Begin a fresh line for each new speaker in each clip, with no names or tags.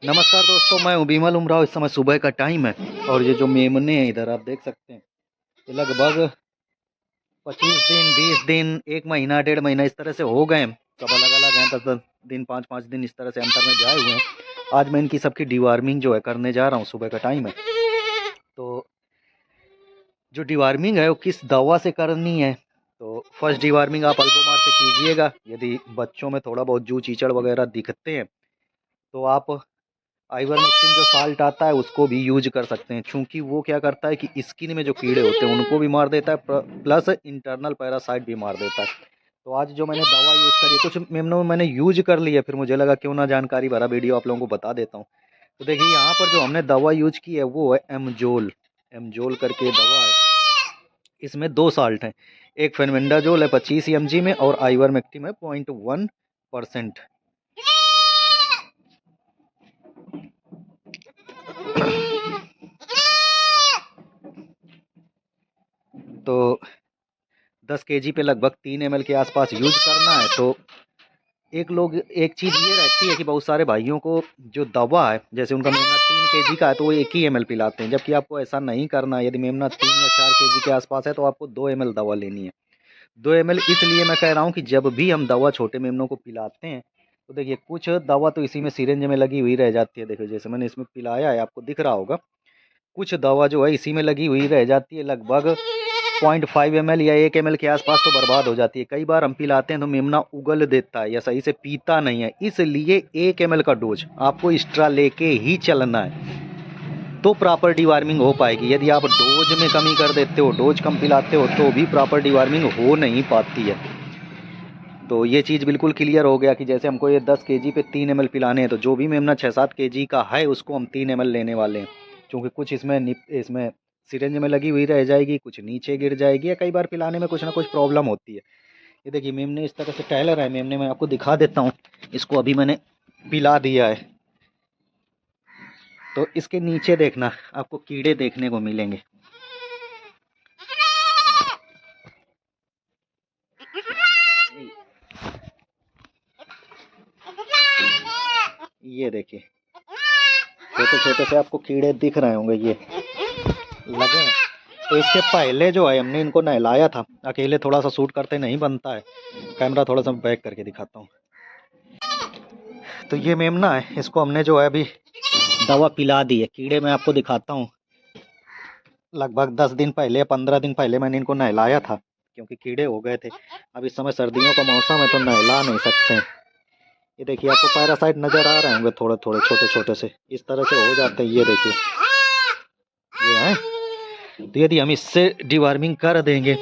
नमस्कार दोस्तों, मैं हूं बिमल उमराव। इस समय सुबह का टाइम है और ये जो मेमने हैं इधर आप देख सकते हैं, ये लगभग 25 दिन 20 दिन 1 महीना 1.5 महीना इस तरह से हो गए हैं। सब अलग अलग हैं, 10-10 दिन 5-5 दिन इस तरह से अंतर में जाए हुए हैं। आज मैं इनकी सबकी डिवार्मिंग जो है करने जा रहा हूँ। सुबह का टाइम है तो जो डिवार्मिंग है वो किस दवा से करनी है। तो फर्स्ट डिवार्मिंग आप अल्बोमार से कीजिएगा। यदि बच्चों में थोड़ा बहुत जू चीचड़ वगैरह दिखते हैं तो आप आइवरमेक्टिन जो साल्ट आता है उसको भी यूज कर सकते हैं, क्योंकि वो क्या करता है कि स्किन में जो कीड़े होते हैं उनको भी मार देता है, प्लस इंटरनल पैरासाइट भी मार देता है। तो आज जो मैंने दवा यूज करी है, कुछ मेमनों में मैंने यूज कर ली है, फिर मुझे लगा क्यों ना जानकारी भरा वीडियो आप लोगों को बता देता हूँ। तो देखिए यहाँ पर जो हमने दवा यूज की है वो है एमजोल। एमजोल करके दवा है, इसमें 2 साल्ट हैं। एक फेनमेंडाजोल है 25 mg में और आइवरमेक्टिन है 0.1%। तो 10 kg पे लगभग 3 ml के आसपास यूज करना है। तो एक चीज़ ये रहती है कि बहुत सारे भाइयों को जो दवा है, जैसे उनका मेमना 3 kg का है तो वो 1 ही ml पिलाते हैं, जबकि आपको ऐसा नहीं करना है। यदि मेमना 3 या 4 kg के आसपास है तो आपको 2 ml दवा लेनी है। 2 ml इसलिए मैं कह रहा हूँ कि जब भी हम दवा छोटे मेमनों को पिलाते हैं तो देखिए कुछ दवा तो इसी में सिरिंज में लगी हुई रह जाती है। देखिए जैसे मैंने इसमें पिलाया है, आपको दिख रहा होगा, कुछ दवा जो है इसी में लगी हुई रह जाती है। लगभग 0.5 ml या 1 ml के आसपास तो बर्बाद हो जाती है। कई बार हम पिलाते हैं तो मेमना उगल देता है या सही से पीता नहीं है, इसलिए 1 ml का डोज आपको एक्स्ट्रा लेके ही चलना है तो प्रॉपर डिवार्मिंग हो पाएगी। यदि आप डोज में कमी कर देते हो, डोज कम पिलाते हो, तो भी प्रॉपर डिवार्मिंग हो नहीं पाती है। तो ये चीज़ बिल्कुल क्लियर हो गया कि जैसे हमको ये 10 kg पे 3 ml पिलाने हैं, तो जो भी मेमना 6-7 kg का है उसको हम 3 ml लेने वाले हैं, क्योंकि कुछ इसमें सिरिंज में लगी हुई रह जाएगी, कुछ नीचे गिर जाएगी, या कई बार पिलाने में कुछ ना कुछ प्रॉब्लम होती है। ये देखिए मेमने इस तरह से टहल रहा है। मेमने मैं आपको दिखा देता हूँ, इसको अभी मैंने पिला दिया है। तो इसके नीचे देखना, आपको कीड़े देखने को मिलेंगे। ये देखिए छोटे छोटे से आपको कीड़े दिख रहे होंगे, ये लगे हैं। तो इसके पहले जो है हमने इनको नहलाया था। अकेले थोड़ा सा शूट करते नहीं बनता है, कैमरा थोड़ा सा बैक करके दिखाता हूँ। तो ये मेमना है, इसको हमने जो है अभी दवा पिला दी है। कीड़े मैं आपको दिखाता हूँ। लगभग 10 दिन पहले या 15 दिन पहले मैंने इनको नहलाया था, क्योंकि कीड़े हो गए थे। अब इस समय सर्दियों का मौसम है तो नहला नहीं सकते हैं। ये देखिए आपको पैरासाइट नज़र आ रहे होंगे, थोड़े थोड़े छोटे छोटे से इस तरह से हो जाते हैं। ये देखिए ये है। तो यदि हम इससे डिवार्मिंग कर देंगे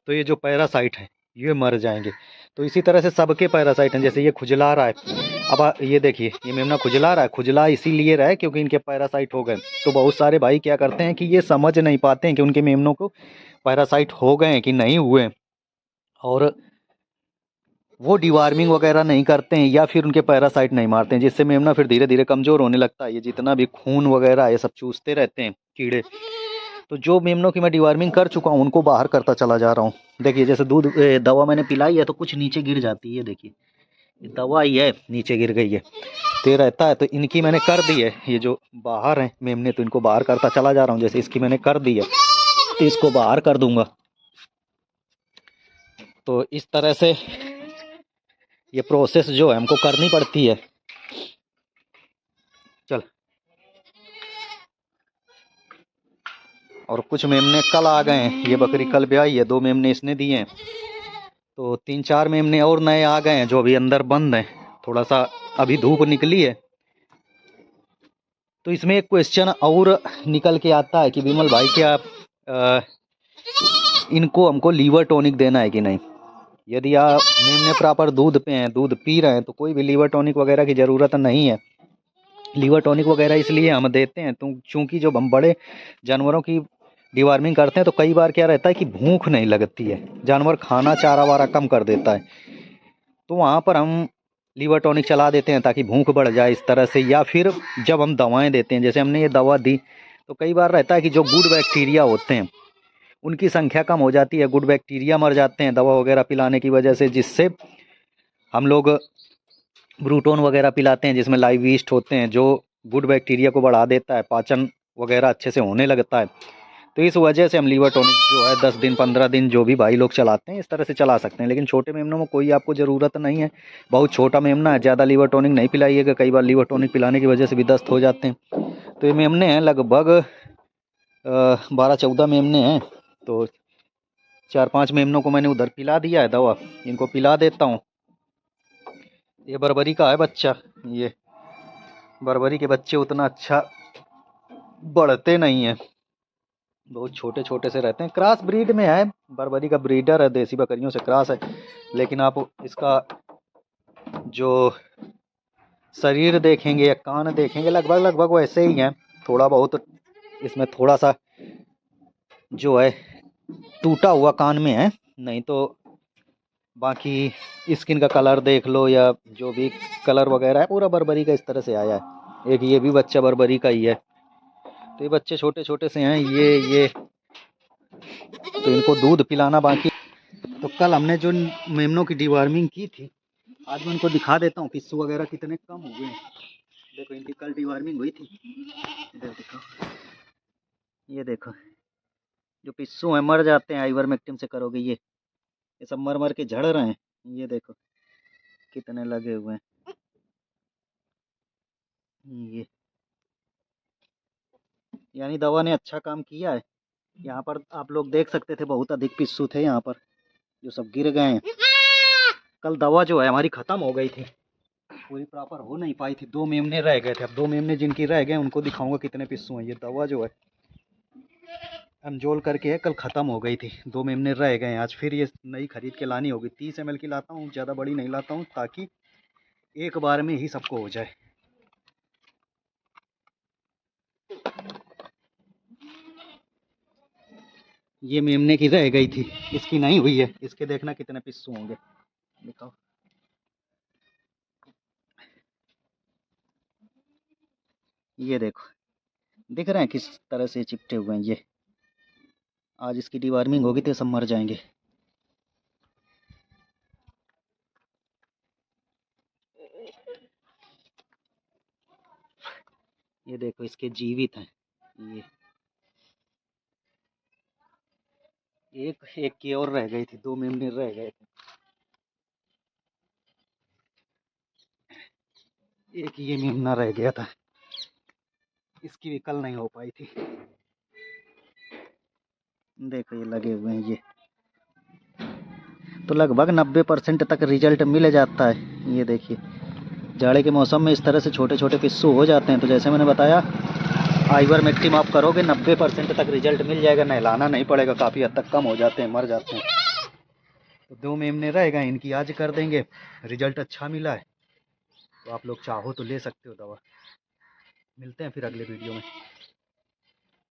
तो ये जो पैरासाइट है ये मर जाएंगे। तो इसी तरह से सबके पैरासाइट हैं। जैसे ये खुजला रहा है, अब ये देखिए ये मेमना खुजला रहा है। खुजला इसीलिए रहा है क्योंकि इनके पैरासाइट हो गए। तो बहुत सारे भाई क्या करते हैं कि ये समझ नहीं पाते हैं कि उनके मेमनों को पैरासाइट हो गए हैं कि नहीं हुए, और वो डिवार्मिंग वगैरह नहीं करते हैं या फिर उनके पैरासाइट नहीं मारते हैं, जिससे मेमना फिर धीरे धीरे कमज़ोर होने लगता है। ये जितना भी खून वगैरह ये सब चूसते रहते हैं कीड़े। तो जो मेमनों की मैं डिवार्मिंग कर चुका हूँ उनको बाहर करता चला जा रहा हूँ। देखिए जैसे दवा मैंने पिलाई है तो कुछ नीचे गिर जाती है। ये देखिए ये दवा ही है, नीचे गिर गई है तो ये रहता है। तो इनकी मैंने कर दी है, ये जो बाहर हैं मेमने तो इनको बाहर करता चला जा रहा हूँ। जैसे इसकी मैंने कर दी है तो इसको बाहर कर दूंगा। तो इस तरह से ये प्रोसेस जो है हमको करनी पड़ती है। चल, और कुछ मेमने कल आ गए हैं। ये बकरी कल ब्याई है, 2 मेमने इसने दिए हैं। तो 3-4 मेमने और नए आ गए हैं जो अभी अंदर बंद हैं। थोड़ा सा अभी धूप निकली है। तो इसमें एक क्वेश्चन और निकल के आता है कि विमल भाई क्या इनको हमको लीवर टॉनिक देना है कि नहीं। यदि आप मेमने प्रॉपर दूध पे हैं, दूध पी रहे हैं, तो कोई भी लीवर टॉनिक वगैरह की ज़रूरत नहीं है। लीवर टॉनिक वगैरह इसलिए हम देते हैं तो चूँकि जब हम बड़े जानवरों की डिवार्मिंग करते हैं तो कई बार क्या रहता है कि भूख नहीं लगती है, जानवर खाना चारा वारा कम कर देता है, तो वहाँ पर हम लीवर टॉनिक चला देते हैं ताकि भूख बढ़ जाए इस तरह से। या फिर जब हम दवाएं देते हैं, जैसे हमने ये दवा दी, तो कई बार रहता है कि जो गुड बैक्टीरिया होते हैं उनकी संख्या कम हो जाती है, गुड बैक्टीरिया मर जाते हैं दवा वगैरह पिलाने की वजह से, जिससे हम लोग ब्रूटोन वगैरह पिलाते हैं जिसमें लाइव यीस्ट होते हैं, जो गुड बैक्टीरिया को बढ़ा देता है, पाचन वगैरह अच्छे से होने लगता है। तो इस वजह से हम लीवर टॉनिक जो है 10 दिन 15 दिन जो भी भाई लोग चलाते हैं इस तरह से चला सकते हैं। लेकिन छोटे मेमनों में कोई आपको ज़रूरत नहीं है, बहुत छोटा मेमना है, ज़्यादा लीवर टॉनिक नहीं पिलाइएगा, कई बार लीवर टॉनिक पिलाने की वजह से भी दस्त हो जाते हैं। तो ये मेमने हैं लगभग 12-14 मेमने हैं। तो 4-5 मेमनों को मैंने उधर पिला दिया है दवा, इनको पिला देता हूँ। ये बर्बरी का है बच्चा, ये बर्बरी के बच्चे उतना अच्छा बढ़ते नहीं हैं, बहुत छोटे छोटे से रहते हैं। क्रॉस ब्रीड में है, बर्बरी का ब्रीडर है, देसी बकरियों से क्रॉस है। लेकिन आप इसका जो शरीर देखेंगे या कान देखेंगे लगभग लगभग वैसे ही हैं। थोड़ा बहुत इसमें थोड़ा सा जो है टूटा हुआ कान में है, नहीं तो बाकी स्किन का कलर देख लो या जो भी कलर वगैरह है पूरा बर्बरी का इस तरह से आया है। एक ये भी बच्चा बर्बरी का ही है। तो ये बच्चे छोटे छोटे से हैं ये तो इनको दूध पिलाना बाकी। तो कल हमने जो मेमनों की डिवार्मिंग की थी, आज मैं इनको दिखा देता हूँ पिस्सू वगैरह कितने कम हो गए हैं। देखो इनकी कल डिवार्मिंग हुई थी, देखो ये देखो जो पिस्सू हैं मर जाते हैं आइवरमेक्टिन से करोगे ये सब मर मर के झड़ रहे हैं। ये देखो कितने लगे हुए हैं ये, यानी दवा ने अच्छा काम किया है। यहाँ पर आप लोग देख सकते थे बहुत अधिक पिस्सू थे यहाँ पर, जो सब गिर गए हैं। कल दवा जो है हमारी ख़त्म हो गई थी, पूरी प्रॉपर हो नहीं पाई थी, 2 मेमने रह गए थे। अब 2 मेमने जिनकी रह गए उनको दिखाऊंगा कितने पिस्सू हैं। ये दवा जो है अनजोल करके है, कल ख़त्म हो गई थी, 2 मेमने रह गए हैं। आज फिर ये नई खरीद के लानी होगी। 30 ml की लाता हूँ, ज़्यादा बड़ी नहीं लाता हूँ ताकि एक बार में ही सबको हो जाए। ये मेमने की रह गई थी, इसकी नहीं हुई है। इसके देखना कितने पिस्सू होंगे, दिखाओ। ये देखो दिख रहे हैं किस तरह से चिपटे हुए हैं ये। आज इसकी डिवार्मिंग होगी तो सब मर जाएंगे। ये देखो इसके जीवित हैं ये, एक की और रह गई थी, 2 मेमने रह गए थे। एक ये मेमना रह गया था, इसकी भी कल नहीं हो पाई थी। देखो ये लगे हुए हैं ये, तो लगभग 90% तक रिजल्ट मिल जाता है। ये देखिए जाड़े के मौसम में इस तरह से छोटे छोटे पिस्सू हो जाते हैं। तो जैसे मैंने बताया आइवरमेक्टिन आप करोगे 90% तक रिजल्ट मिल जाएगा, नहलाना नहीं पड़ेगा, काफ़ी हद तक कम हो जाते हैं, मर जाते हैं। तो 2 मेमने रहेगा, इनकी आज कर देंगे। रिजल्ट अच्छा मिला है तो आप लोग चाहो तो ले सकते हो दवा। मिलते हैं फिर अगले वीडियो में।